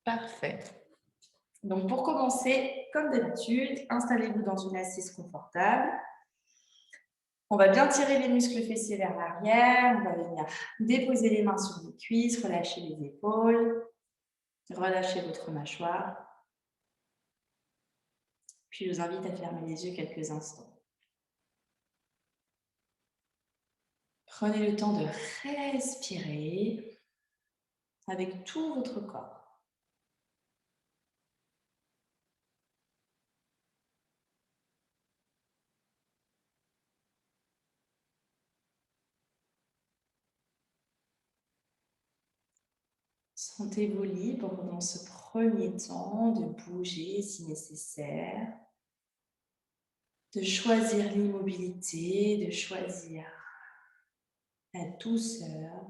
Parfait. Donc, pour commencer, comme d'habitude, installez-vous dans une assise confortable. On va bien tirer les muscles fessiers vers l'arrière. On va venir déposer les mains sur les cuisses, relâcher les épaules, relâcher votre mâchoire. Puis, je vous invite à fermer les yeux quelques instants. Prenez le temps de respirer avec tout votre corps. Sentez-vous libre dans ce premier temps de bouger si nécessaire, de choisir l'immobilité, de choisir la douceur.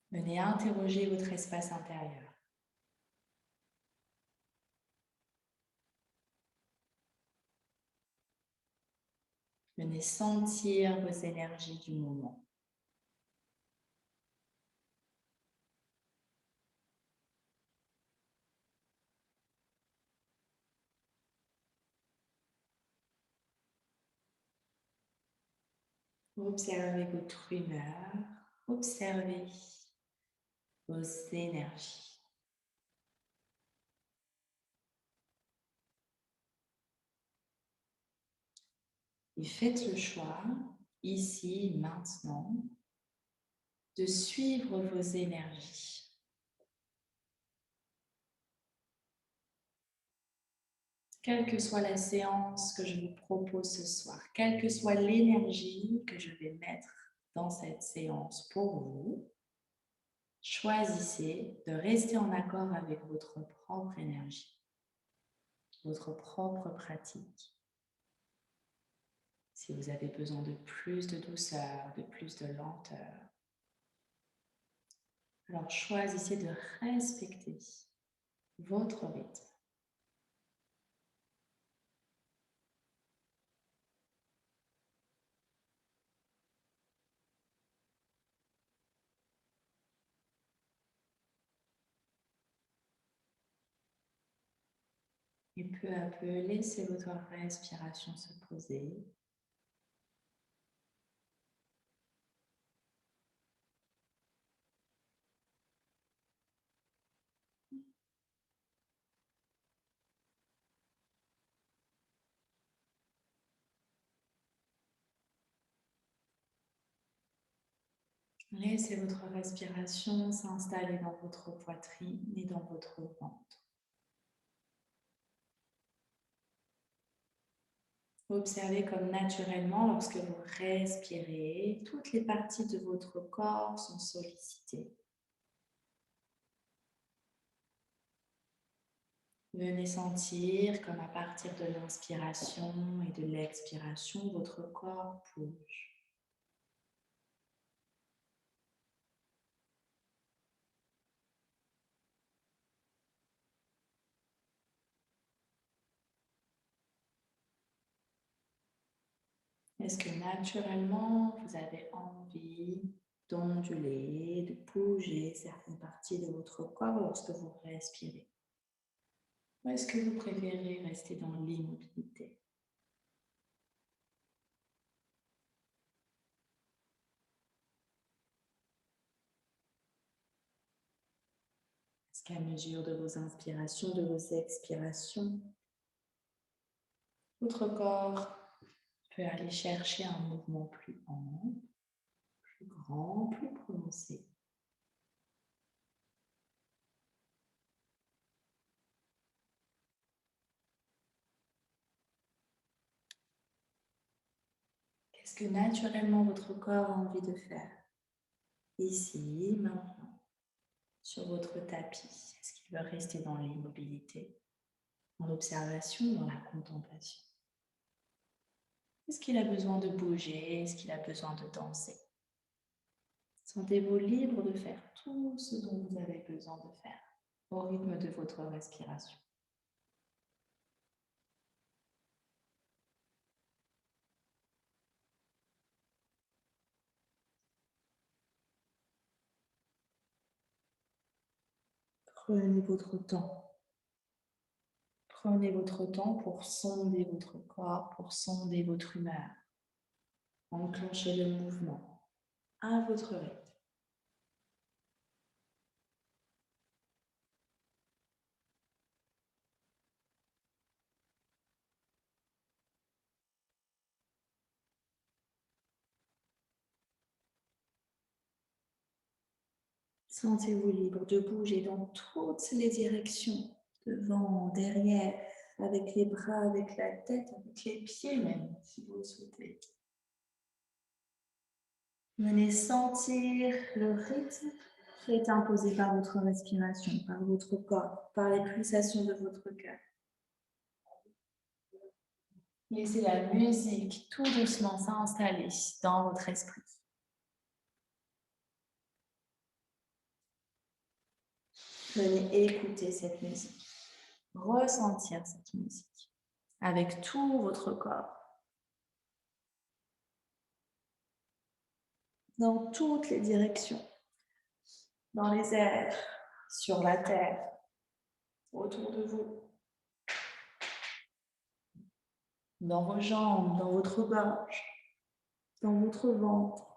Venez interroger votre espace intérieur. Venez sentir vos énergies du moment. Observez votre humeur, observez vos énergies. Et faites le choix, ici, maintenant, de suivre vos énergies. Quelle que soit la séance que je vous propose ce soir, quelle que soit l'énergie que je vais mettre dans cette séance pour vous, choisissez de rester en accord avec votre propre énergie, votre propre pratique. Si vous avez besoin de plus de douceur, de plus de lenteur, alors choisissez de respecter votre rythme. Et peu à peu, laissez votre respiration se poser. Laissez votre respiration s'installer dans votre poitrine et dans votre ventre. Observez comme naturellement, lorsque vous respirez, toutes les parties de votre corps sont sollicitées. Venez sentir comme à partir de l'inspiration et de l'expiration, votre corps bouge. Est-ce que naturellement, vous avez envie d'onduler, de bouger certaines parties de votre corps lorsque vous respirez? Ou est-ce que vous préférez rester dans l'immobilité? Est-ce qu'à mesure de vos inspirations, de vos expirations, votre corps peut aller chercher un mouvement plus ample, plus grand, plus prononcé? Qu'est-ce que naturellement votre corps a envie de faire? Ici, maintenant, sur votre tapis, est-ce qu'il veut rester dans l'immobilité, dans l'observation, dans la contemplation? Est-ce qu'il a besoin de bouger? Est-ce qu'il a besoin de danser? Sentez-vous libre de faire tout ce dont vous avez besoin de faire au rythme de votre respiration. Prenez votre temps. Prenez votre temps pour sonder votre corps, pour sonder votre humeur. Enclenchez le mouvement à votre rythme. Sentez-vous libre de bouger dans toutes les directions, devant, derrière, avec les bras, avec la tête, avec les pieds même, si vous le souhaitez. Venez sentir le rythme qui est imposé par votre respiration, par votre corps, par les pulsations de votre cœur. Laissez la musique tout doucement s'installer dans votre esprit. Venez écouter cette musique, ressentir cette musique avec tout votre corps, dans toutes les directions, dans les airs, sur la terre, autour de vous, dans vos jambes, dans votre gorge, dans votre ventre.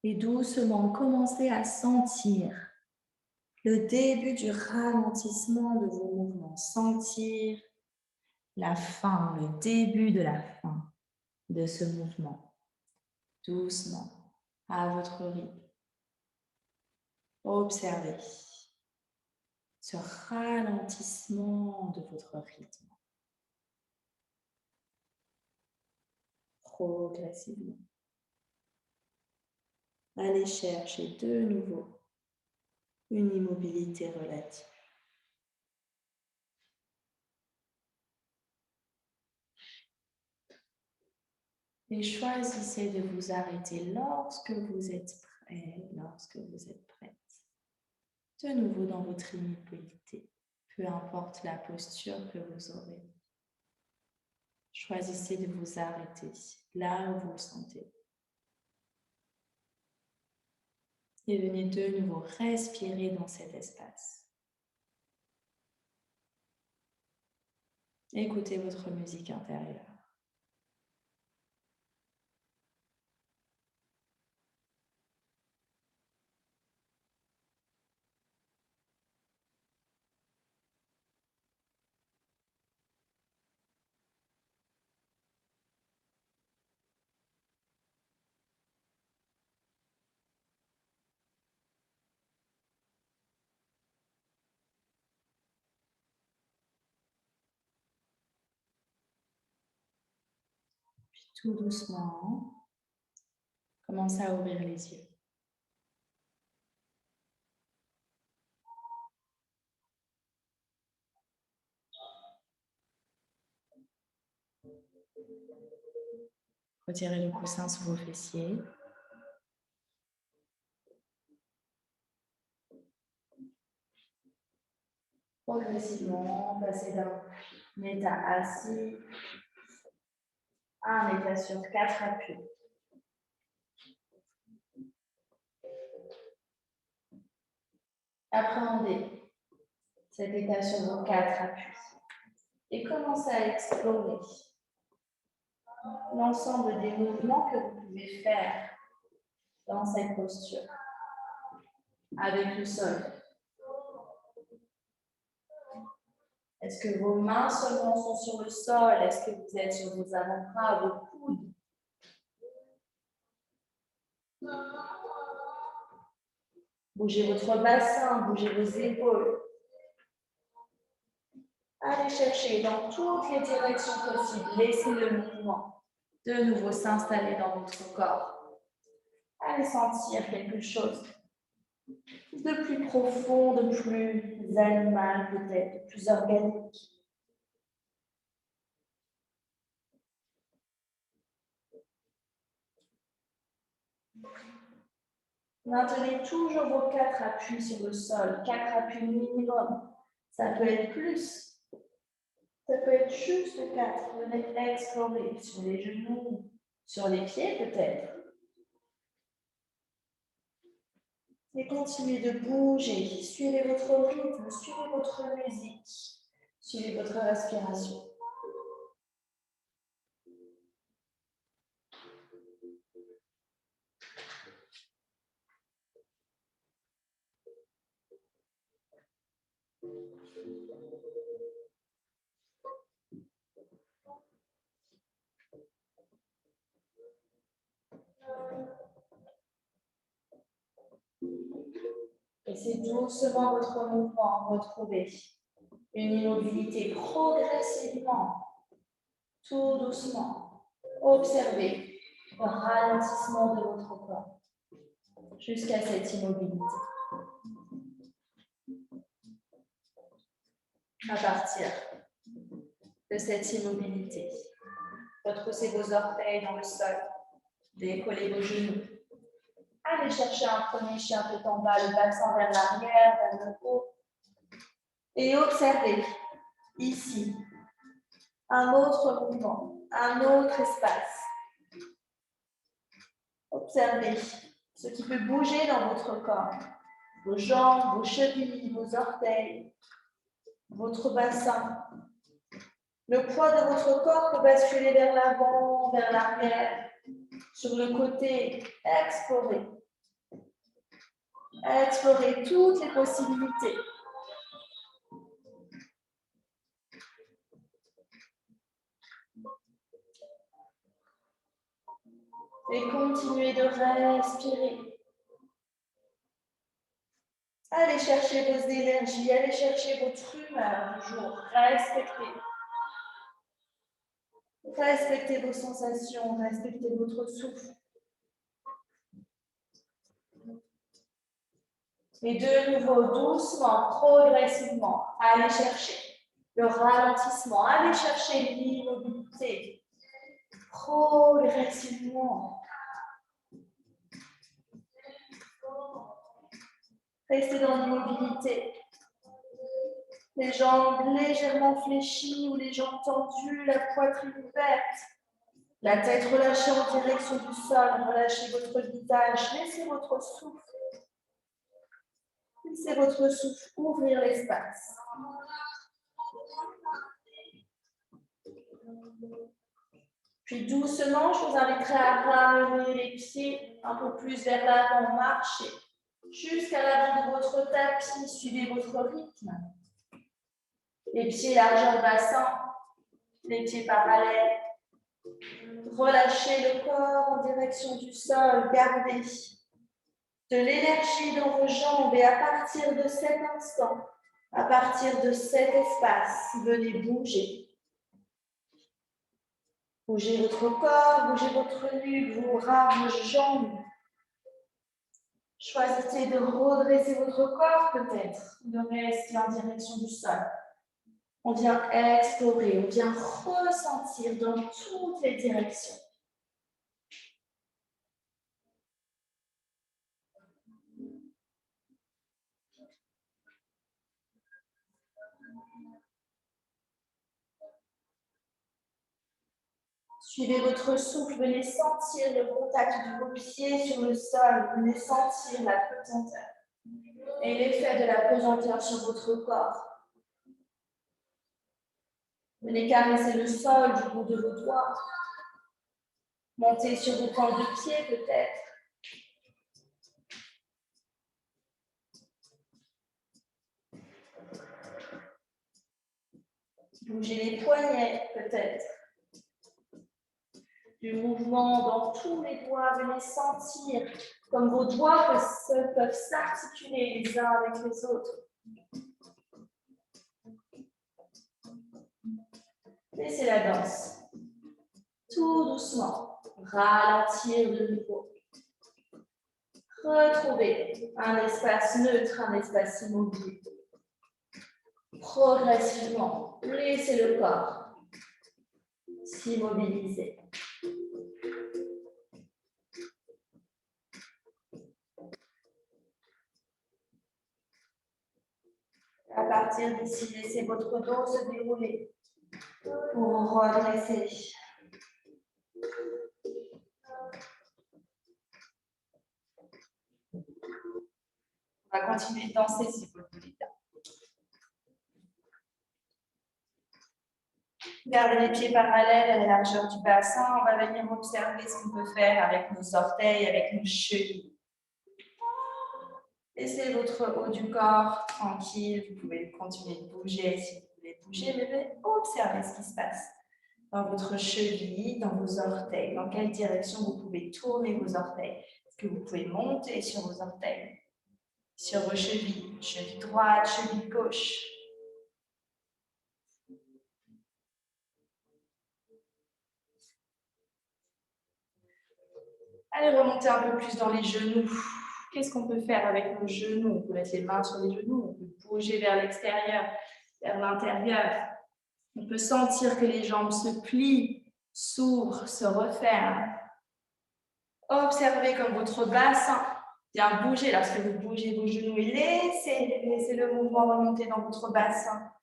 Et doucement, commencez à sentir le début du ralentissement de vos mouvements. Sentir la fin, le début de la fin de ce mouvement. Doucement, à votre rythme. Observez ce ralentissement de votre rythme. Progressivement. Allez chercher de nouveau une immobilité relative. Et choisissez de vous arrêter lorsque vous êtes prêt, lorsque vous êtes prête. De nouveau dans votre immobilité, peu importe la posture que vous aurez. Choisissez de vous arrêter là où vous le sentez. Et venez de nouveau respirer dans cet espace. Écoutez votre musique intérieure. Puis tout doucement, commencez à ouvrir les yeux. Retirez le coussin sous vos fessiers. Progressivement, passez d'un état assis à un état sur 4 appuis. Appréhendez cet état sur vos 4 appuis et commencez à explorer l'ensemble des mouvements que vous pouvez faire dans cette posture avec le sol. Est-ce que vos mains seulement sont sur le sol? Est-ce que vous êtes sur vos avant-bras, vos coudes? Bougez votre bassin, bougez vos épaules. Allez chercher dans toutes les directions possibles. Laissez le mouvement de nouveau s'installer dans votre corps. Allez sentir quelque chose de plus profond, de plus animal peut-être, de plus organique. Maintenez toujours vos 4 appuis sur le sol, 4 appuis minimum. Ça peut être plus. Ça peut être juste 4. Venez explorer sur les genoux, sur les pieds peut-être. Et continuez de bouger. Suivez votre rythme, suivez votre musique, suivez votre respiration. Laissez doucement votre mouvement retrouver une immobilité progressivement, tout doucement. Observez le ralentissement de votre corps jusqu'à cette immobilité. À partir de cette immobilité, retroussez vos orteils dans le sol, décollez vos genoux. Allez chercher un premier chien tout en bas, le bassin vers l'arrière, vers le haut. Et observez ici un autre mouvement, un autre espace. Observez ce qui peut bouger dans votre corps. Vos jambes, vos chevilles, vos orteils, votre bassin. Le poids de votre corps peut basculer vers l'avant, vers l'arrière, sur le côté. Explorez. Explorez toutes les possibilités. Et continuez de respirer. Allez chercher vos énergies, allez chercher votre humeur du jour. Respectez. Respectez vos sensations, respectez votre souffle. Et de nouveau, doucement, progressivement, allez chercher le ralentissement, allez chercher l'immobilité. Progressivement. Restez dans l'immobilité. Les jambes légèrement fléchies ou les jambes tendues, la poitrine ouverte. La tête relâchée en direction du sol. Relâchez votre visage. Laissez votre souffle. Laissez votre souffle ouvrir l'espace. Puis doucement, je vous inviterai à ramener les pieds un peu plus vers l'avant. Marchez jusqu'à l'avant de votre tapis. Suivez votre rythme. Les pieds largeur bassin, les pieds parallèles. Relâchez le corps en direction du sol. Gardez de l'énergie dans vos jambes et à partir de cet instant, à partir de cet espace, venez bouger. Bougez votre corps, bougez votre nuque, vos bras, vos jambes. Choisissez de redresser votre corps peut-être, de rester en direction du sol. On vient explorer, on vient ressentir dans toutes les directions. Suivez votre souffle, venez sentir le contact de vos pieds sur le sol, venez sentir la pesanteur et l'effet de la pesanteur sur votre corps. Venez caresser le sol du bout de vos doigts. Montez sur vos pointes de pied peut-être. Bougez les poignets peut-être. Du mouvement dans tous les doigts, venez sentir comme vos doigts peuvent s'articuler les uns avec les autres. Laissez la danse. Tout doucement. Ralentir de nouveau. Retrouvez un espace neutre, un espace immobile. Progressivement, laissez le corps s'immobiliser. À partir d'ici, laissez votre dos se dérouler. Pour redresser. On va continuer de danser si vous le voulez. Gardez les pieds parallèles à la largeur du bassin. On va venir observer ce qu'on peut faire avec nos orteils, avec nos chevilles. Laissez votre haut du corps tranquille. Vous pouvez continuer de bouger si vous voulez bouger, mais observez ce qui se passe dans votre cheville, dans vos orteils. Dans quelle direction vous pouvez tourner vos orteils? Est-ce que vous pouvez monter sur vos orteils? Sur vos chevilles, cheville droite, cheville gauche. Allez, remontez un peu plus dans les genoux. Qu'est-ce qu'on peut faire avec nos genoux? On peut mettre les mains sur les genoux, on peut bouger vers l'extérieur, vers l'intérieur. On peut sentir que les jambes se plient, s'ouvrent, se referment. Observez comme votre bassin vient bouger lorsque vous bougez vos genoux et laissez le mouvement remonter dans votre bassin.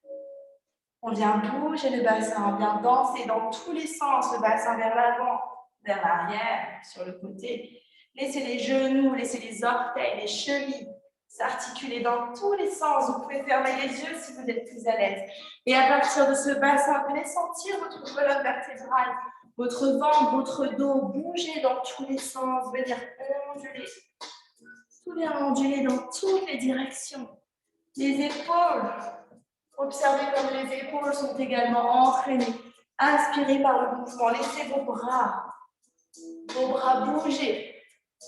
On vient bouger le bassin, on vient danser dans tous les sens, le bassin vers l'avant, vers l'arrière, sur le côté. Laissez les genoux, laissez les orteils, les chevilles s'articuler dans tous les sens. Vous pouvez fermer les yeux si vous êtes plus à l'aise. Et à partir de ce bassin, venez sentir votre colonne vertébrale, votre ventre, votre dos bouger dans tous les sens, venir onduler. Tout vient onduler dans toutes les directions. Les épaules. Observez comme les épaules sont également entraînées. Inspirez par le mouvement. Laissez vos bras bouger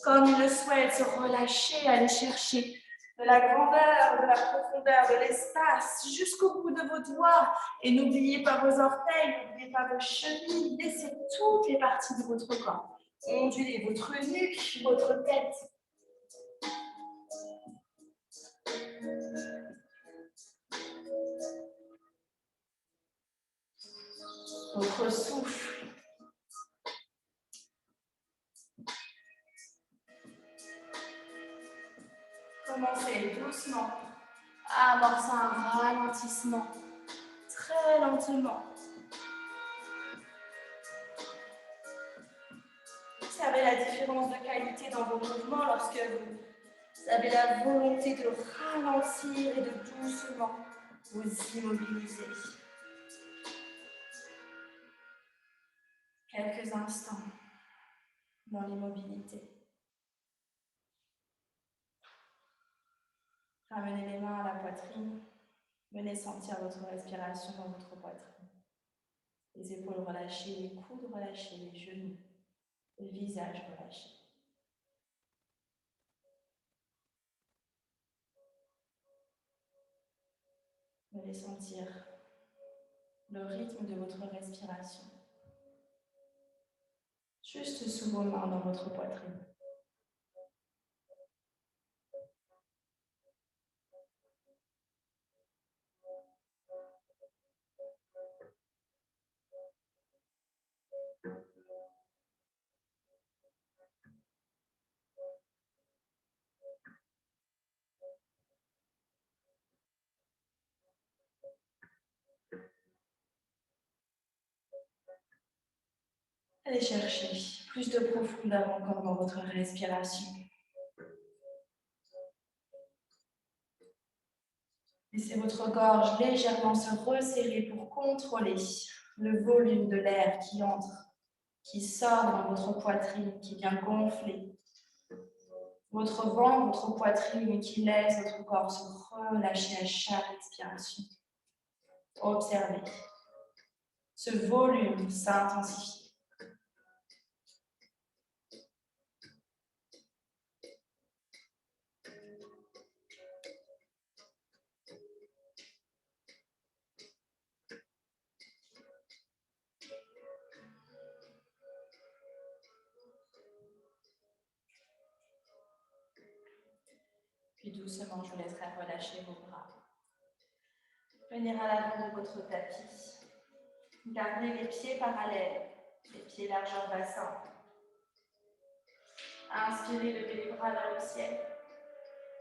comme ils le souhaitent, se relâcher, aller chercher de la grandeur, de la profondeur, de l'espace jusqu'au bout de vos doigts. Et n'oubliez pas vos orteils, n'oubliez pas vos chevilles. Laissez toutes les parties de votre corps. Ondulez votre nuque, votre tête. Votre souffle. Commencez doucement à amorcer un ralentissement, très lentement. Observez la différence de qualité dans vos mouvements lorsque vous avez la volonté de ralentir et de doucement vous immobiliser. Quelques instants dans l'immobilité. Ramenez les mains à la poitrine. Venez sentir votre respiration dans votre poitrine. Les épaules relâchées, les coudes relâchés, les genoux, le visage relâché. Venez sentir le rythme de votre respiration. Juste sous vos mains dans votre poitrine. Allez chercher plus de profondeur encore dans votre respiration. Laissez votre gorge légèrement se resserrer pour contrôler le volume de l'air qui entre, qui sort dans votre poitrine, qui vient gonfler. Votre ventre, votre poitrine qui laisse votre corps se relâcher à chaque expiration. Observez. Ce volume s'intensifie. Puis doucement, je vous laisserai relâcher vos bras. Venir à l'avant de votre tapis. Gardez les pieds parallèles, les pieds largeur bassin. Inspirez, levez les bras vers le ciel.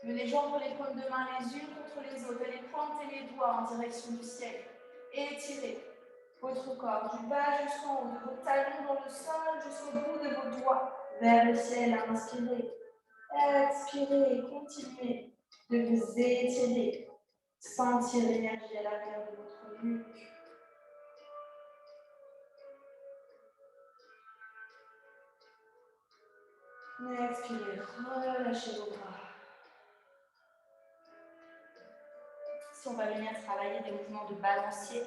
Menez les jambes pour les paumes de main les unes contre les autres. Allez pointer les doigts en direction du ciel. Étirez. votre corps, du bas jusqu'en haut, de vos talons dans le sol jusqu'au bout de vos doigts, vers le ciel. Inspirez, expirez, continuez de vous étirer. Sentir l'énergie à l'intérieur de votre nuque. Expirez, relâchez vos bras. Si on va venir travailler des mouvements de balancier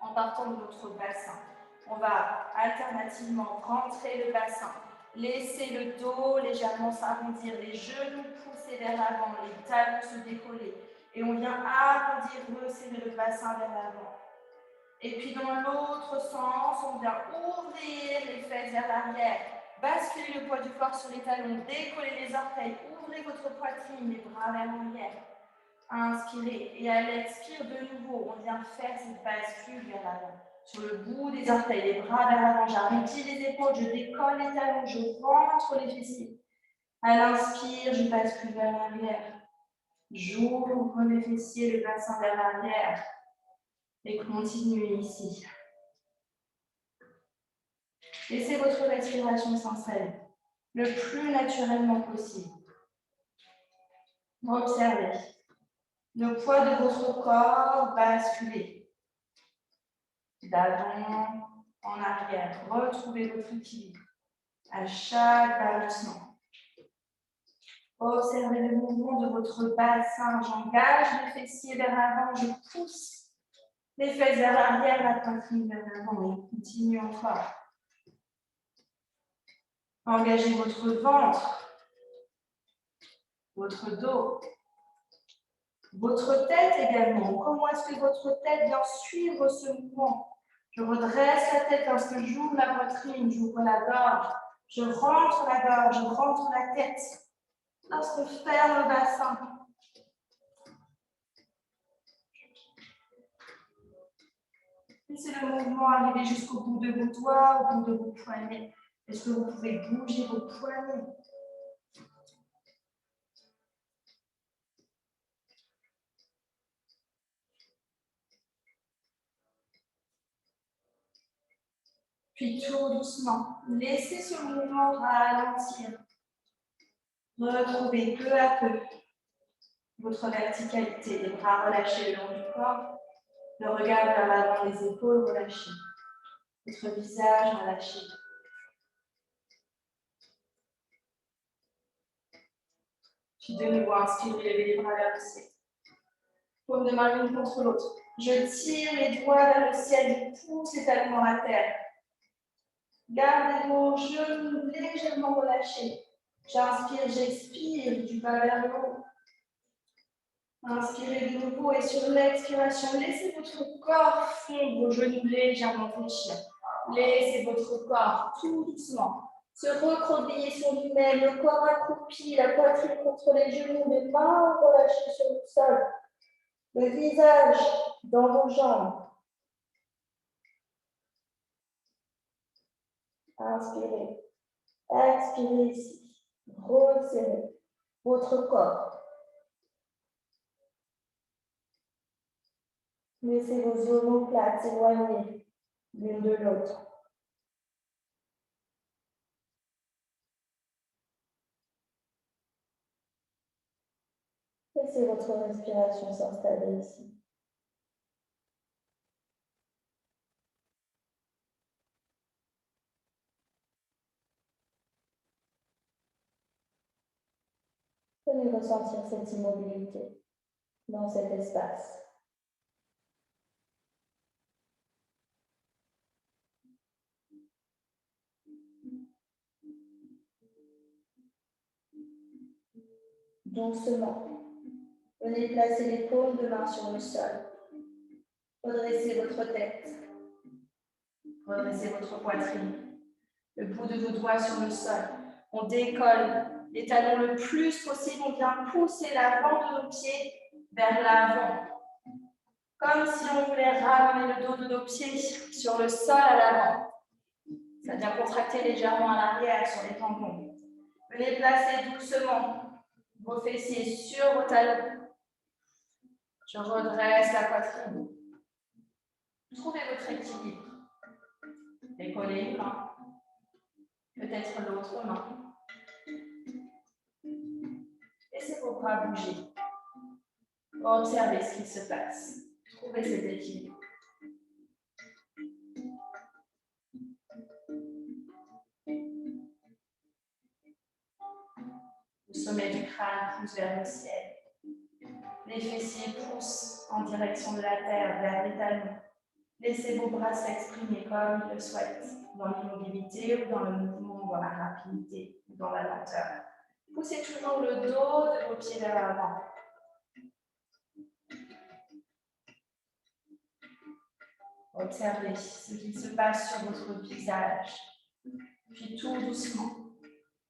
en partant de notre bassin. On va alternativement rentrer le bassin, laisser le dos légèrement s'arrondir, les genoux pousser vers l'avant, les talons se décoller. Et on vient arrondir, resserrer le bassin vers l'avant. Et puis dans l'autre sens, on vient ouvrir les fesses vers l'arrière, basculer le poids du corps sur les talons, décoller les orteils, ouvrez votre poitrine, les bras vers l'arrière. Inspirez et à l'expire de nouveau, on vient faire cette bascule vers l'avant. Sur le bout des orteils, les bras vers l'avant, j'arrondis les épaules, je décolle les talons, je rentre les fessiers. À l'inspire, je bascule vers l'arrière. J'ouvre les fessiers, le bassin vers l'arrière. Et continuez ici. Laissez votre respiration s'installer le plus naturellement possible. Observez. Le poids de votre corps basculez. D'avant en arrière. Retrouvez votre équilibre à chaque balancement. Observez le mouvement de votre bassin. J'engage les fessiers vers l'avant. Je pousse les fesses vers l'arrière, la poitrine vers l'avant. Et continue encore. Engagez votre ventre, votre dos, votre tête également. Comment est-ce que votre tête vient suivre ce mouvement? Je redresse la tête lorsque j'ouvre la poitrine, j'ouvre la gorge. Je rentre la gorge, je rentre la tête. Lorsque je ferme le bassin. Laissez le mouvement arriver jusqu'au bout de vos doigts, au bout de vos poignets. Est-ce que vous pouvez bouger vos poignets? Puis tout doucement, laissez ce mouvement ralentir. Retrouvez peu à peu votre verticalité, les bras relâchés le long du corps, le regard vers l'avant, les épaules relâchées, votre visage relâché. Puis de nouveau, inspirez, levez les bras vers le ciel. Paume de main l'une contre l'autre. Je tire les doigts vers le ciel, je pousse les talons dans la terre. Gardez vos genoux légèrement relâchés. J'inspire, j'expire du bas vers le haut. Inspirez de nouveau et sur l'expiration, laissez votre corps fondre, vos genoux légèrement fléchir. Laissez votre corps tout doucement se recroqueviller sur lui-même, le corps accroupi, la poitrine contre les genoux, les mains relâchées sur le sol, le visage dans vos jambes. Inspirez, expirez ici, resserrez votre corps. Laissez vos omoplates s'éloigner l'une de l'autre. Laissez votre respiration s'installer ici. Venez ressentir cette immobilité dans cet espace. Doucement, venez placer les paumes de main sur le sol. Redressez votre tête. Redressez votre poitrine. Le bout de vos doigts sur le sol. On décolle les talons le plus possible. On vient pousser l'avant de nos pieds vers l'avant. Comme si on voulait ramener le dos de nos pieds sur le sol à l'avant. Ça vient contracter légèrement à l'arrière sur les tendons. Venez placer doucement vos fessiers sur vos talons. Je redresse la poitrine. Trouvez votre équilibre. collez une main, peut-être l'autre main. Laissez vos bras bouger. Observez ce qui se passe. Trouvez cet équilibre. Le sommet du crâne pousse vers le ciel. Les fessiers poussent en direction de la terre, vers les talons. Laissez vos bras s'exprimer comme ils le souhaitent, dans l'immobilité ou dans le mouvement, dans la rapidité ou dans la lenteur. Poussez toujours le dos de vos pieds vers l'avant. Observez ce qui se passe sur votre visage. Puis tout doucement,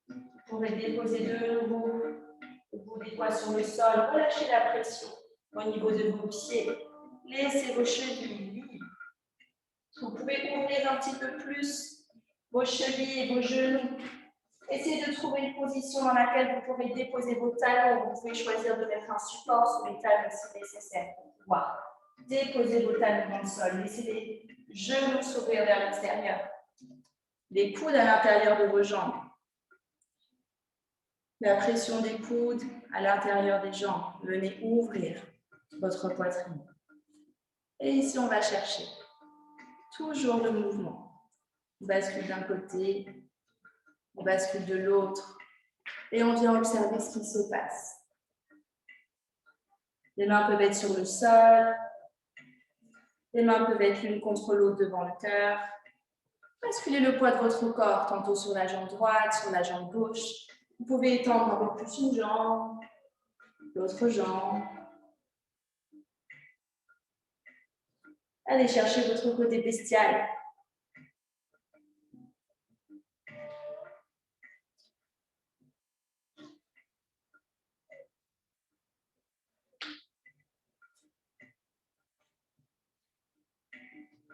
vous pourrez déposer de nouveau le bout des doigts sur le sol. Relâchez la pression au niveau de vos pieds. Laissez vos chevilles libres. Vous pouvez ouvrir un petit peu plus vos chevilles et vos genoux. Essayez de trouver une position dans laquelle vous pourrez déposer vos talons. Vous pouvez choisir de mettre un support sur les talons si nécessaire pour pouvoir déposer vos talons dans le sol. Laissez les genoux s'ouvrir vers l'extérieur. Les coudes à l'intérieur de vos jambes. La pression des coudes à l'intérieur des jambes. Venez ouvrir votre poitrine. Et ici, on va chercher toujours le mouvement. On bascule d'un côté, on bascule de l'autre. Et on vient observer ce qui se passe. Les mains peuvent être sur le sol. Les mains peuvent être l'une contre l'autre devant le cœur. Basculez le poids de votre corps, tantôt sur la jambe droite, sur la jambe gauche. Vous pouvez étendre un peu plus une jambe, l'autre jambe. Allez chercher votre côté bestial.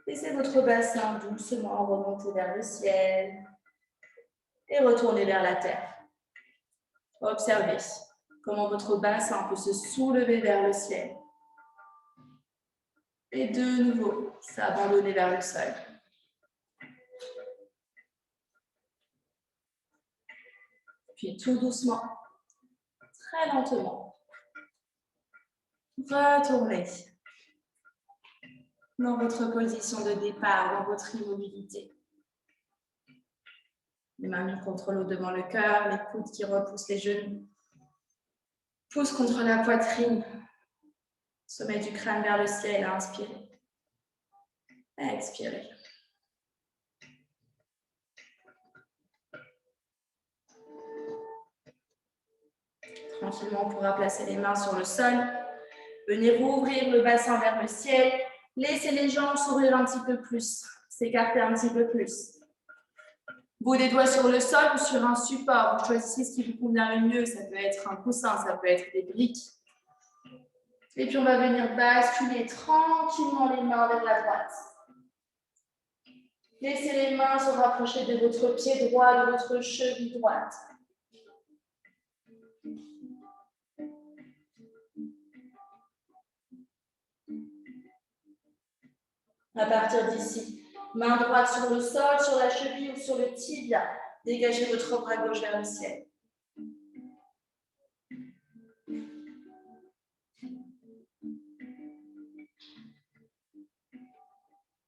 Laissez votre bassin doucement remonter vers le ciel et retourner vers la terre. Observez comment votre bassin peut se soulever vers le ciel. Et de nouveau, s'abandonner vers le sol. Puis tout doucement, très lentement, retournez dans votre position de départ, dans votre immobilité. Les mains l'une contre l'autre devant le cœur, les coudes qui repoussent les genoux. Pousse contre la poitrine. Sommet du crâne vers le ciel, inspirez. Expirez. Tranquillement, on pourra placer les mains sur le sol. Venez rouvrir le bassin vers le ciel. Laissez les jambes s'ouvrir un petit peu plus, s'écarter un petit peu plus. Bout des doigts sur le sol ou sur un support. Vous choisissez ce qui vous convient le mieux. Ça peut être un coussin, ça peut être des briques. Et puis, on va venir basculer tranquillement les mains vers la droite. Laissez les mains se rapprocher de votre pied droit, de votre cheville droite. À partir d'ici, main droite sur le sol, sur la cheville ou sur le tibia. Dégagez votre bras gauche vers le ciel.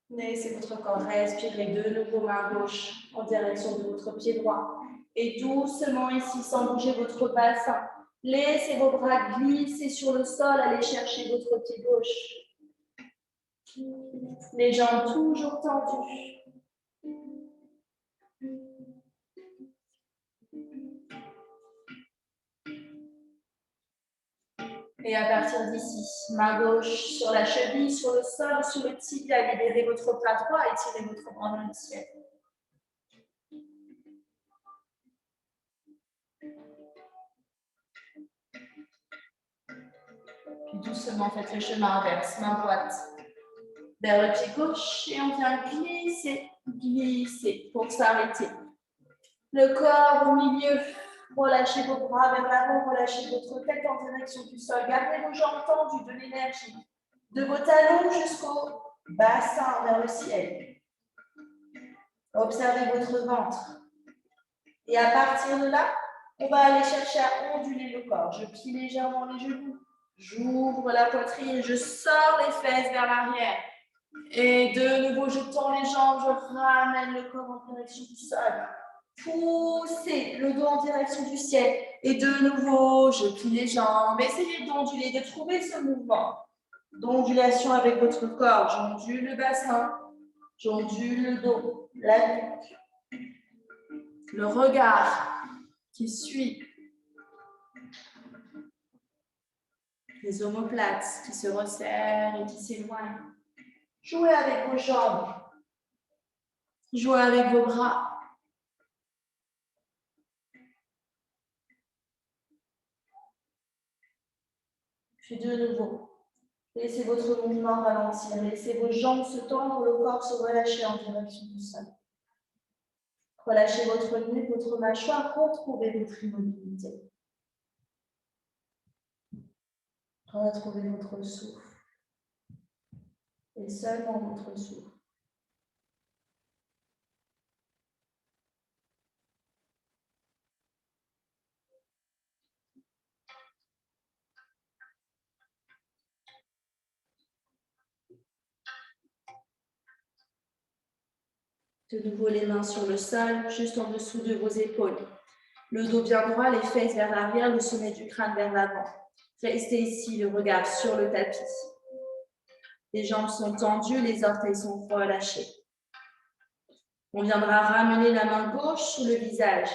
Laissez votre corps respirer de nouveau, main gauche en direction de votre pied droit. Et doucement ici, sans bouger votre bassin, laissez vos bras glisser sur le sol, allez chercher votre pied gauche. Les jambes toujours tendues. Et à partir d'ici, main gauche sur la cheville, sur le sol, sur le tibia, libérez votre bras droit et tirez votre bras dans le ciel. Puis doucement, faites le chemin inverse, main droite vers le pied gauche et on vient glisser, glisser pour s'arrêter. Le corps au milieu. Relâchez vos bras vers l'avant, relâchez votre tête en direction du sol. Gardez vos jambes tendues, de l'énergie. De vos talons jusqu'au bassin vers le ciel. Observez votre ventre. Et à partir de là, on va aller chercher à onduler le corps. Je plie légèrement les genoux. J'ouvre la poitrine. Je sors les fesses vers l'arrière. Et de nouveau, je tends les jambes. Je ramène le corps en direction du sol. Poussez le dos en direction du ciel. Et de nouveau, je plie les jambes. Essayez d'onduler, de trouver ce mouvement d'ondulation avec votre corps. J'ondule le bassin. J'ondule le dos, la nuque. Le regard qui suit. Les omoplates qui se resserrent et qui s'éloignent. Jouez avec vos jambes. Jouez avec vos bras. Puis de nouveau, laissez votre mouvement ralentir. Laissez vos jambes se tendre, le corps se relâcher en direction du sol. Relâchez votre nuque, votre mâchoire, retrouvez votre immobilité. Retrouvez votre souffle. Et seulement votre souffle. De nouveau, les mains sur le sol, juste en dessous de vos épaules. Le dos bien droit, les fesses vers l'arrière, le sommet du crâne vers l'avant. Restez ici, le regard sur le tapis. Les jambes sont tendues, les orteils sont relâchés. On viendra ramener la main gauche sur le visage.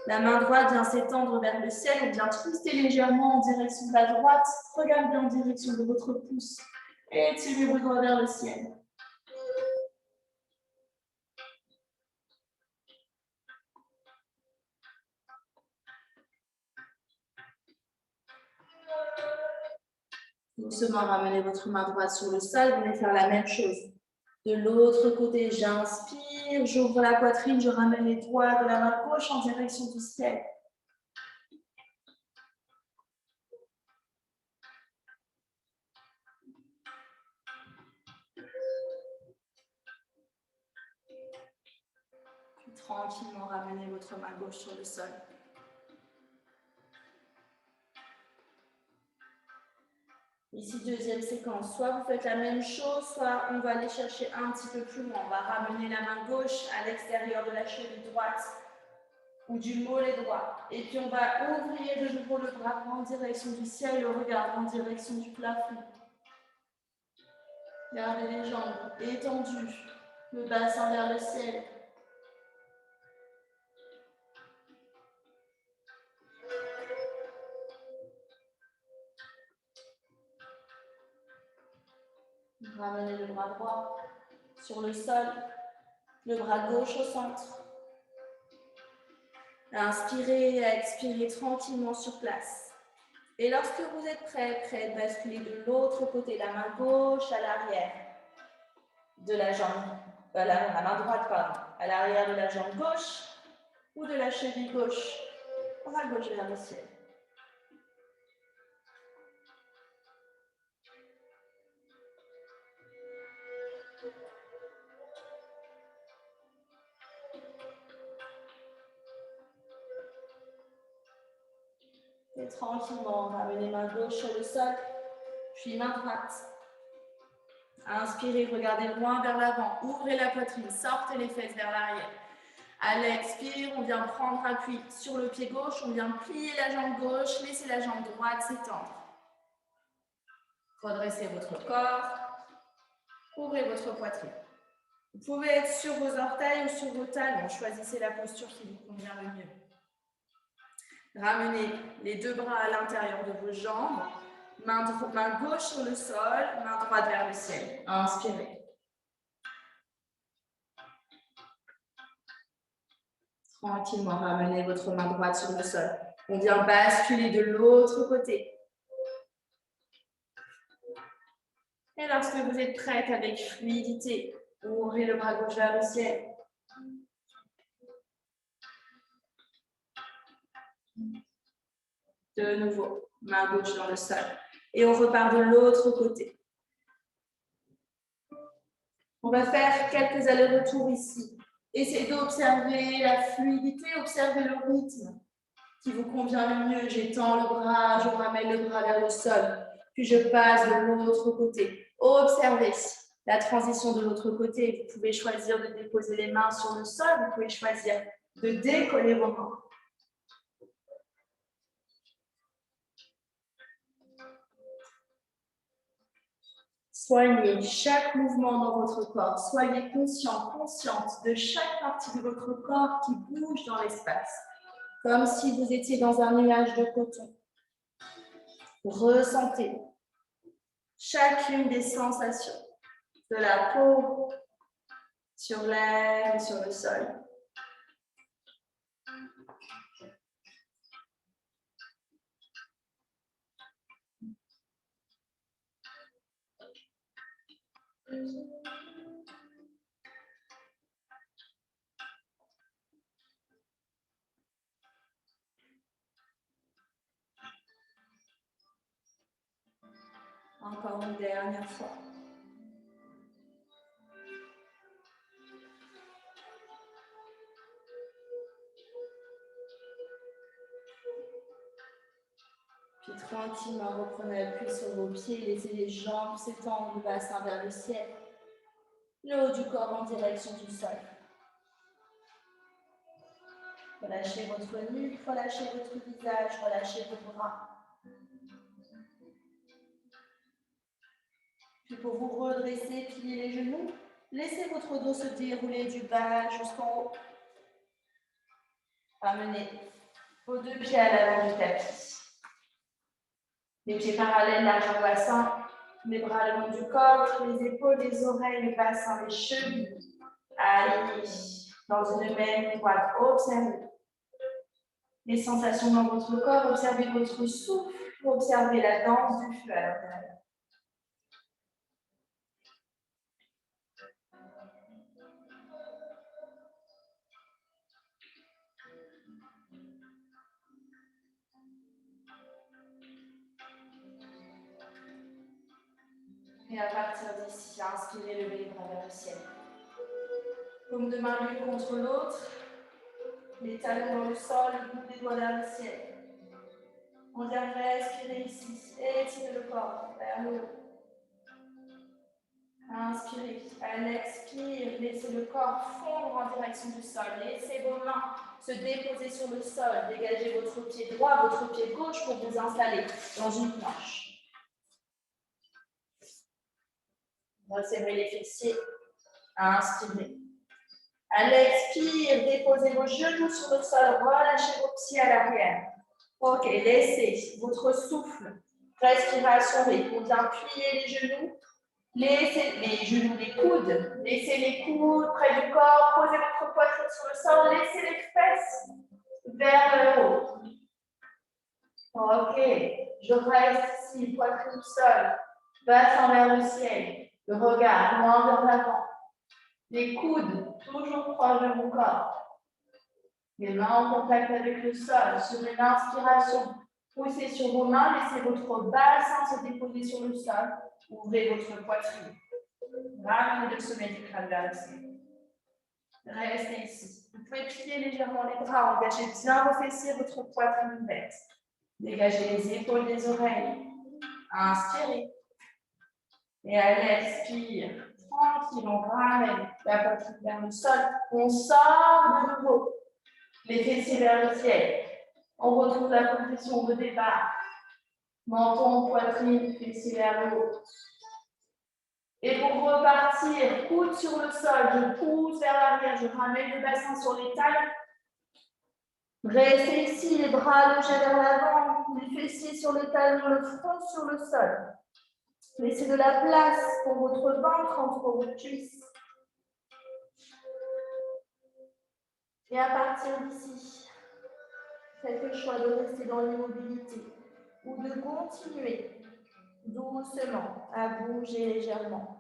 La main droite vient s'étendre vers le ciel. On vient twister légèrement en direction de la droite. Regardez en direction de votre pouce. Et tirez vos doigts vers le ciel. Doucement, ramenez votre main droite sur le sol. Vous allez faire la même chose. De l'autre côté, j'inspire, j'ouvre la poitrine, je ramène les doigts de la main gauche en direction du ciel. Puis tranquillement, ramenez votre main gauche sur le sol. Ici, deuxième séquence. Soit vous faites la même chose, soit on va aller chercher un petit peu plus loin. On va ramener la main gauche à l'extérieur de la cheville droite ou du mollet droit. Et puis, on va ouvrir de nouveau le bras en direction du ciel, le regard en direction du plafond. Gardez les jambes étendues, le bassin vers le ciel. Ramenez le bras droit sur le sol, le bras gauche au centre. Inspirez et expirez tranquillement sur place. Et lorsque vous êtes prêt, basculez de l'autre côté, la main gauche à l'arrière de la jambe, la main droite, pardon, à l'arrière de la jambe gauche ou de la cheville gauche, bras gauche vers le ciel. Et tranquillement, ramenez main gauche sur le sol, puis main droite. Inspirez, regardez loin vers l'avant, ouvrez la poitrine, sortez les fesses vers l'arrière. À l'expire, on vient prendre appui sur le pied gauche, on vient plier la jambe gauche, laissez la jambe droite s'étendre. Redressez votre corps, ouvrez votre poitrine. Vous pouvez être sur vos orteils ou sur vos talons, choisissez la posture qui vous convient le mieux. Ramenez les deux bras à l'intérieur de vos jambes, main gauche sur le sol, main droite vers le ciel. Inspirez. Tranquillement, ramenez votre main droite sur le sol. On vient basculer de l'autre côté. Et lorsque vous êtes prête avec fluidité, ouvrez le bras gauche vers le ciel. De nouveau, main gauche dans le sol. Et on repart de l'autre côté. On va faire quelques allers-retours ici. Essayez d'observer la fluidité, observez le rythme qui vous convient le mieux. J'étends le bras, je ramène le bras vers le sol, puis je passe de l'autre côté. Observez la transition de l'autre côté. Vous pouvez choisir de déposer les mains sur le sol, vous pouvez choisir de décoller vos mains. Soignez chaque mouvement dans votre corps. Soyez conscient, consciente de chaque partie de votre corps qui bouge dans l'espace, comme si vous étiez dans un nuage de coton. Ressentez chacune des sensations de la peau sur l'air et sur le sol. Encore une dernière fois. Puis tranquillement, reprenez appui sur vos pieds, laissez les jambes s'étendre du bassin vers le ciel. Le haut du corps en direction du sol. Relâchez votre nuque, relâchez votre visage, relâchez vos bras. Puis pour vous redresser, pliez les genoux. Laissez votre dos se dérouler du bas jusqu'en haut. Ramenez vos deux pieds à l'avant du tapis. Les pieds parallèles, largeur bassin. Les bras le long du corps, les épaules, les oreilles, le bassin, les chevilles. Alignés dans une même droite. Observez les sensations dans votre corps. Observez votre souffle. Observez la danse du feu à l'intérieur. Et à partir d'ici, inspirez, levez les bras vers le ciel. Paume de main l'une contre l'autre, les talons dans le sol, le bout des doigts vers le ciel. On vient respirer ici, étirez le corps vers le haut. Inspirez, elle expire, laissez le corps fondre en direction du sol. Laissez vos mains se déposer sur le sol. Dégagez votre pied droit, votre pied gauche pour vous installer dans une planche. Resserrez les fessiers. Inspirez. À l'expire, déposez vos genoux sur le sol, relâchez vos pieds à l'arrière. Ok, laissez votre souffle, respiration, on vient plier les genoux, laissez les genoux, les coudes, laissez les coudes près du corps, posez votre poitrine sur le sol, laissez les fesses vers le haut. Ok, je reste ici, poitrine au sol, bassin vers le ciel, le regard loin vers l'avant. Les coudes toujours proches de mon corps. Les mains en contact avec le sol. Sur une inspiration, poussez sur vos mains, laissez votre bassin se déposer sur le sol. Ouvrez votre poitrine. Ramenez le sommet du crâne vers le ciel. Restez ici. Vous pouvez plier légèrement les bras, engagez bien vos fessiers, votre poitrine ouverte. Dégagez les épaules des oreilles. Inspirez. Et à l'expire, tranquille, on ramène la poitrine vers le sol. On sort de nouveau. Les fessiers vers le ciel. On retrouve la position de départ. Menton, poitrine, fessiers vers le haut. Et pour repartir, coude sur le sol, je pousse vers l'arrière, je ramène le bassin sur les tailles. Restez ici, les bras allongés vers l'avant, les fessiers sur les talons, le front sur le sol. Laissez de la place pour votre ventre entre vos cuisses. Et à partir d'ici, faites le choix de rester dans l'immobilité ou de continuer doucement à bouger légèrement.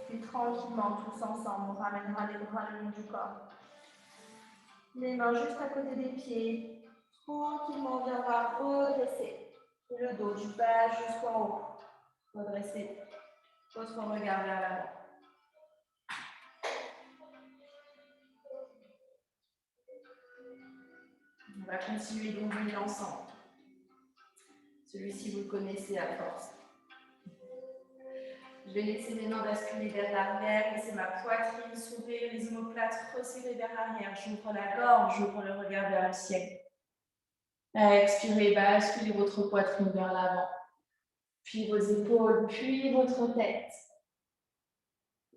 Puis tranquillement, tous ensemble, on ramènera les bras le long du corps. Les mains juste à côté des pieds. Tranquillement, on viendra redresser le dos du bas jusqu'en haut. Redresser votre regard vers l'avant. On va continuer d'ouvrir l'ensemble. Celui-ci, vous le connaissez à force. Je vais laisser mes mains basculer vers l'arrière, laisser ma poitrine s'ouvrir, les omoplates resserrer vers l'arrière. J'ouvre la gorge, j'ouvre le regard vers le ciel. Expirez, basculez votre poitrine vers l'avant. Puis vos épaules, puis votre tête.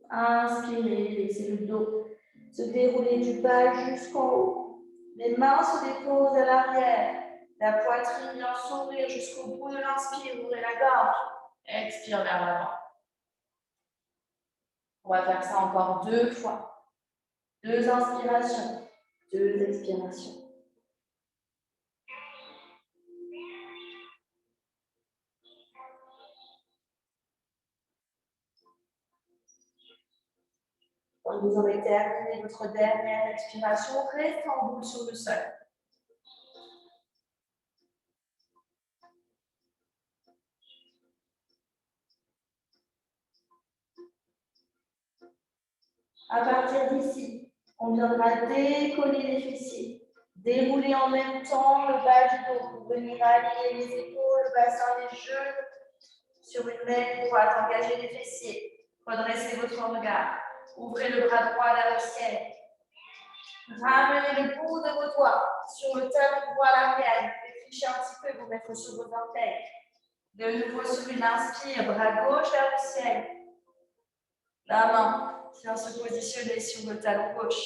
Inspirez, laissez le dos se dérouler du bas jusqu'en haut. Les mains se déposent à l'arrière. La poitrine vient s'ouvrir jusqu'au bout de l'inspire. Ouvrez la gorge. Expire vers l'avant. On va faire ça encore 2 fois. 2 inspirations, 2 expirations. Quand vous aurez terminé votre dernière expiration, restez en boule sur le sol. À partir d'ici, on viendra décoller les fessiers. Dérouler en même temps le bas du dos pour venir aligner les épaules, le bassin, les genoux sur une même droite. Engagez les fessiers. Redressez votre regard. Ouvrez le bras droit vers le ciel. Ramenez le bout de vos doigts sur le talon droit à l'arrière. Réfléchissez un petit peu, vous mettre sur vos orteils. De nouveau sur une inspire, bras gauche vers le ciel. La main vient se positionner sur le talon gauche.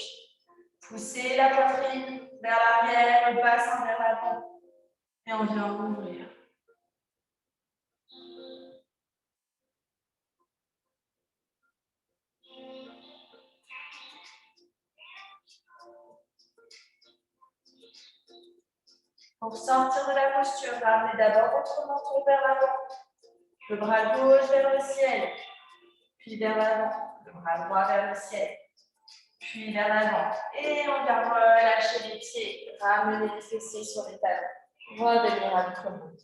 Poussez la poitrine vers l'arrière, le bassin vers l'avant. Et on vient ouvrir. Pour sortir de la posture, ramenez d'abord votre menton vers l'avant. Le bras gauche vers le ciel. Puis vers l'avant. Le bras droit vers le ciel. Puis vers l'avant. Et on vient relâcher les pieds. Ramener les fessiers sur les talons. Revenir à notre monde.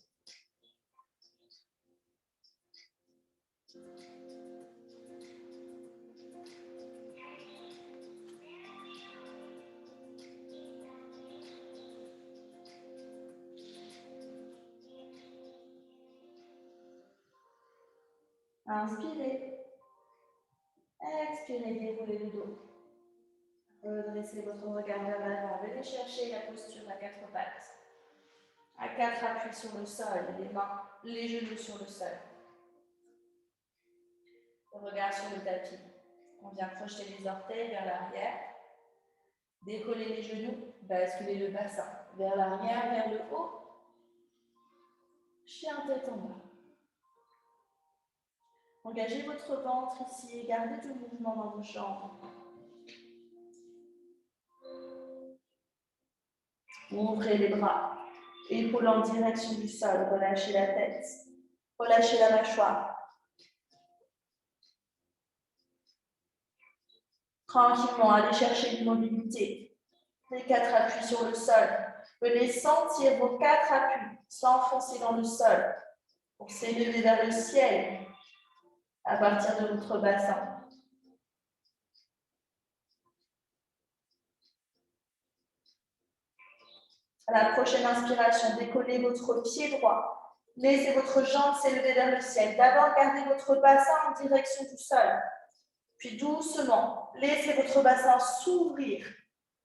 Inspirez. Expirez, déroulez le dos. Redressez votre regard vers l'avant. Venez chercher la posture à 4 pattes. À 4 appuis sur le sol, les mains, les genoux sur le sol. Le regard sur le tapis. On vient projeter les orteils vers l'arrière. Décoller les genoux, basculer le bassin vers l'arrière, vers le haut. Chien tête en bas. Engagez votre ventre ici et gardez du mouvement dans vos jambes. Ouvrez les bras. Épaules en direction du sol. Relâchez la tête. Relâchez la mâchoire. Tranquillement, allez chercher une mobilité. Les 4 appuis sur le sol. Venez sentir vos 4 appuis s'enfoncer dans le sol pour s'élever vers le ciel à partir de votre bassin. À la prochaine inspiration, décollez votre pied droit. Laissez votre jambe s'élever vers le ciel. D'abord, gardez votre bassin en direction du sol. Puis doucement, laissez votre bassin s'ouvrir.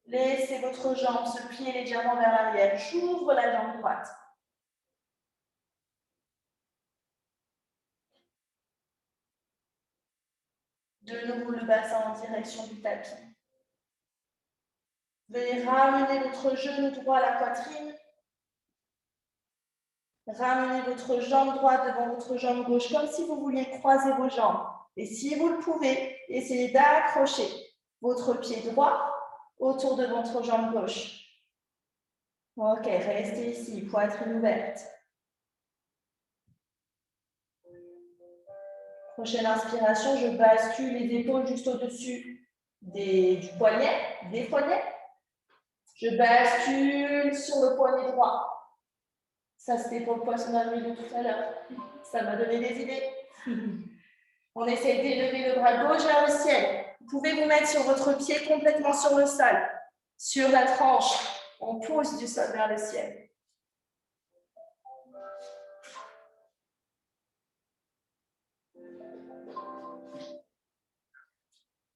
Laissez votre jambe se plier légèrement vers l'arrière. J'ouvre la jambe droite. De nouveau, le bassin en direction du tapis. Veuillez ramener votre genou droit à la poitrine. Ramenez votre jambe droite devant votre jambe gauche, comme si vous vouliez croiser vos jambes. Et si vous le pouvez, essayez d'accrocher votre pied droit autour de votre jambe gauche. Ok, restez ici, poitrine ouverte. Prochaine inspiration, je bascule les épaules juste au-dessus du poignet, des poignets. Je bascule sur le poignet droit. Ça, c'était pour le poisson d'avril de tout à l'heure. Ça m'a donné des idées. On essaie d'élever le bras gauche vers le ciel. Vous pouvez vous mettre sur votre pied complètement sur le sol. Sur la tranche, on pousse du sol vers le ciel.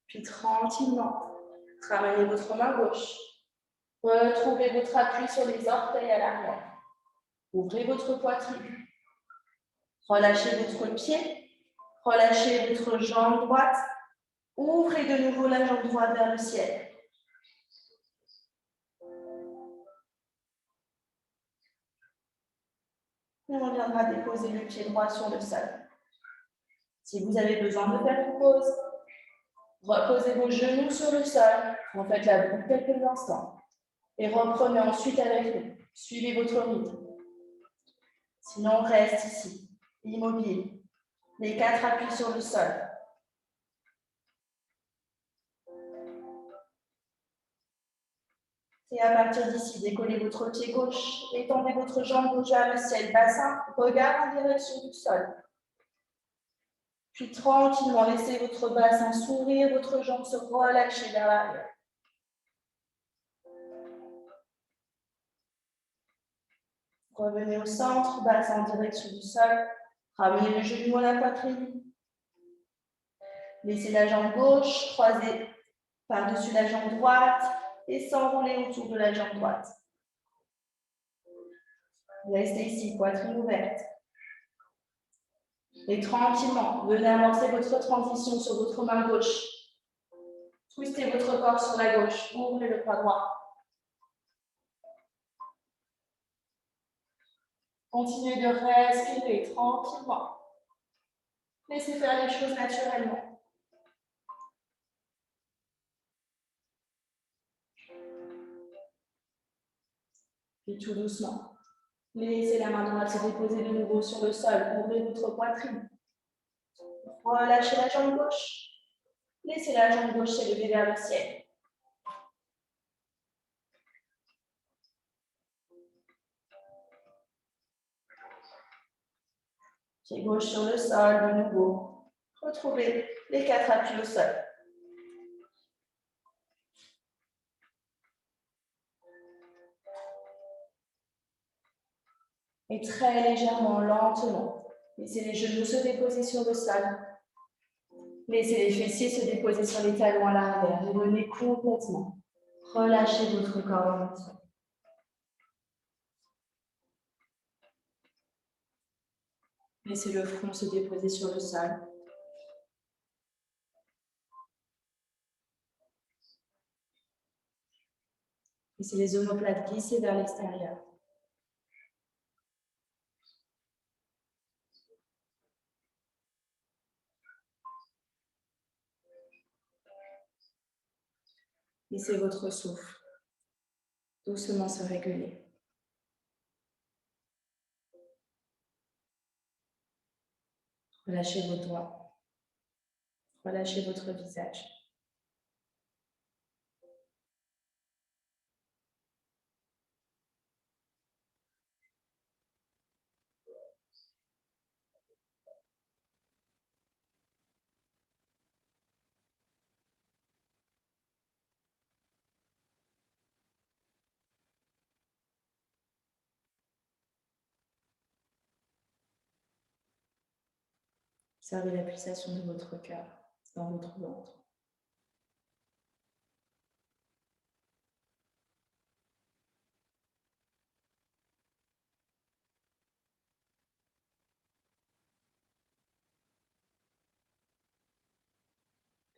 Puis tranquillement, ramenez votre main gauche. Retrouvez votre appui sur les orteils à l'arrière. Ouvrez votre poitrine. Relâchez votre pied. Relâchez votre jambe droite. Ouvrez de nouveau la jambe droite vers le ciel. Et on viendra déposer le pied droit sur le sol. Si vous avez besoin de faire une pause, reposez vos genoux sur le sol. Refaites la boucle quelques instants. Et reprenez ensuite avec nous. Suivez votre rythme. Sinon, on reste ici, immobile. Les 4 appuis sur le sol. Et à partir d'ici, décollez votre pied gauche, étendez votre jambe gauche vers le ciel, bassin, regard en direction du sol. Puis tranquillement, laissez votre bassin s'ouvrir, votre jambe se relâcher vers l'arrière. Revenez au centre, bassin en direction du sol. Ramenez le genou à la poitrine. Laissez la jambe gauche croisée par-dessus la jambe droite et s'enrouler autour de la jambe droite. Restez ici, poitrine ouverte. Et tranquillement, venez amorcer votre transition sur votre main gauche. Twistez votre corps sur la gauche, ouvrez le bras droit. Continuez de respirer tranquillement. Laissez faire les choses naturellement. Puis tout doucement, laissez la main droite se déposer de nouveau sur le sol. Ouvrez votre poitrine. Relâchez la jambe gauche. Laissez la jambe gauche s'élever vers le ciel. Pied gauche sur le sol, de nouveau. Retrouvez les 4 appuis au sol. Et très légèrement, lentement, laissez les genoux se déposer sur le sol. Laissez les fessiers se déposer sur les talons à l'arrière et venez complètement. Relâchez votre corps dans le sol. Laissez le front se déposer sur le sol. Laissez les omoplates glisser vers l'extérieur. Laissez votre souffle doucement se réguler. Relâchez vos doigts. Relâchez votre visage. Observez la pulsation de votre cœur dans votre ventre.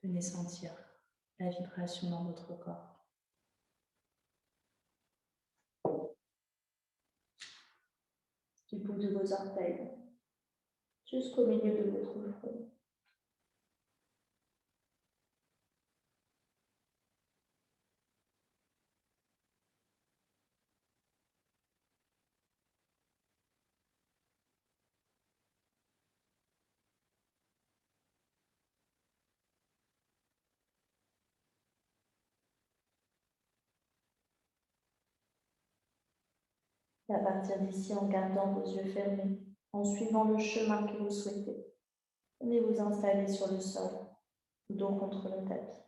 Venez sentir la vibration dans votre corps. Du bout de vos orteils jusqu'au milieu de votre front. Et à partir d'ici, en gardant vos yeux fermés, en suivant le chemin que vous souhaitez, venez vous installer sur le sol, dos contre le tapis.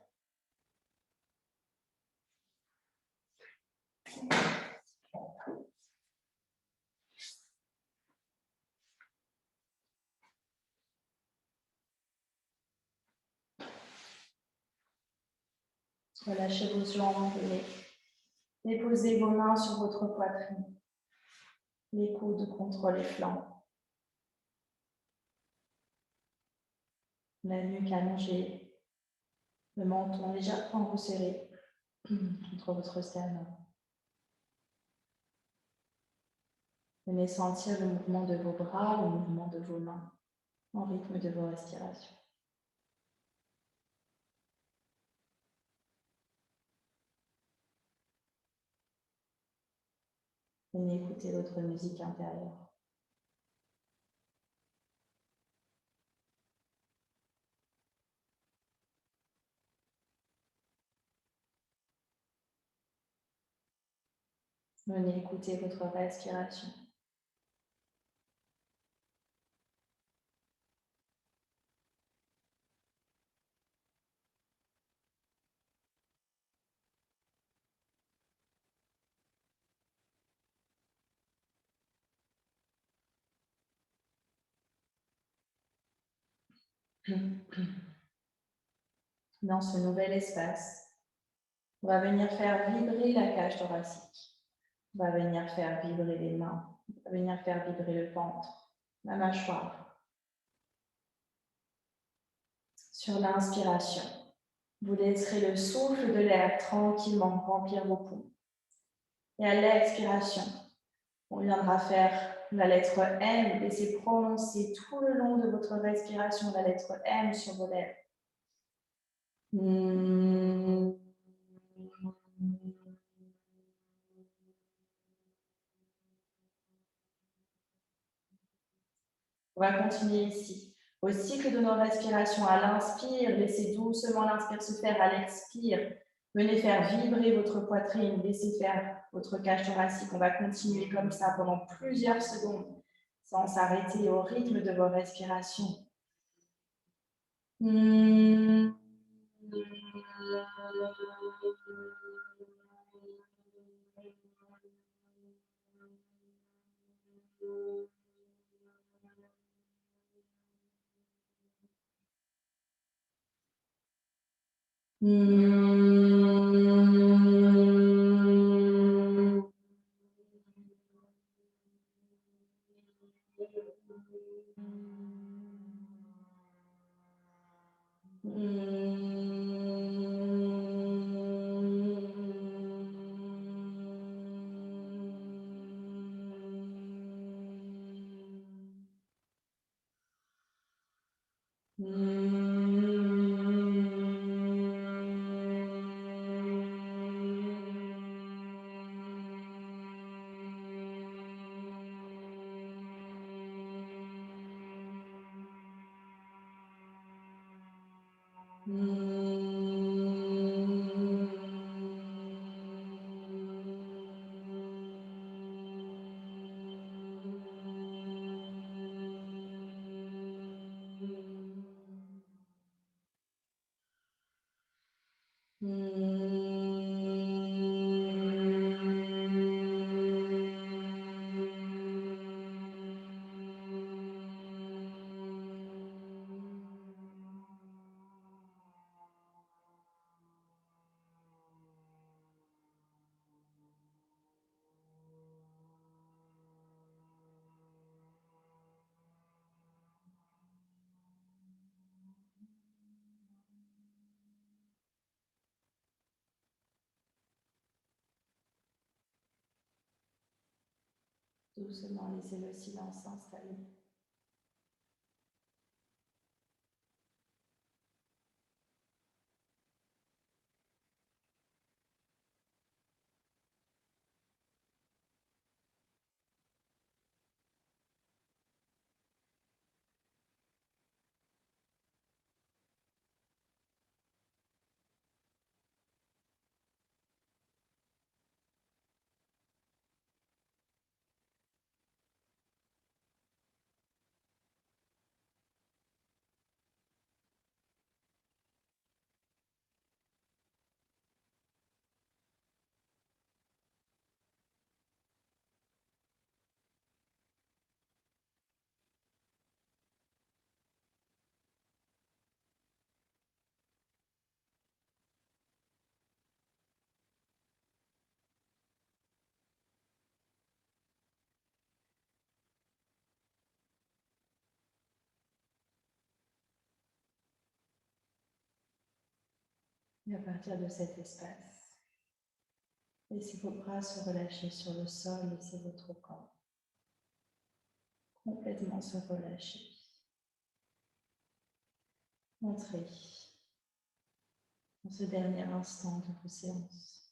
Relâchez vos jambes, déposez vos mains sur votre poitrine, les coudes contre les flancs, la nuque allongée, le menton légèrement resserré contre votre sternum. Venez sentir le mouvement de vos bras, le mouvement de vos mains, en rythme de vos respirations. Venez écouter votre musique intérieure. Venez écouter votre respiration. Dans ce nouvel espace, on va venir faire vibrer la cage thoracique. On va venir faire vibrer les mains. On va venir faire vibrer le ventre, la mâchoire. Sur l'inspiration, vous laisserez le souffle de l'air tranquillement remplir vos poumons. Et à l'expiration, on viendra faire la lettre M. Laissez prononcer tout le long de votre respiration la lettre M sur vos lèvres. On va continuer ici. Au cycle de nos respirations, à l'inspire, laissez doucement l'inspire se faire. À l'expire, venez faire vibrer votre poitrine, laissez faire votre cage thoracique. On va continuer comme ça pendant plusieurs secondes, sans s'arrêter au rythme de vos respirations. Doucement, laissez le silence s'installer. Et à partir de cet espace, laissez vos bras se relâcher sur le sol, laissez votre corps complètement se relâcher. Entrez dans ce dernier instant de vos séances.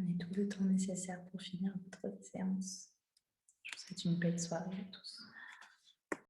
Prenez tout le temps nécessaire pour finir votre séance. Je vous souhaite une belle soirée à tous.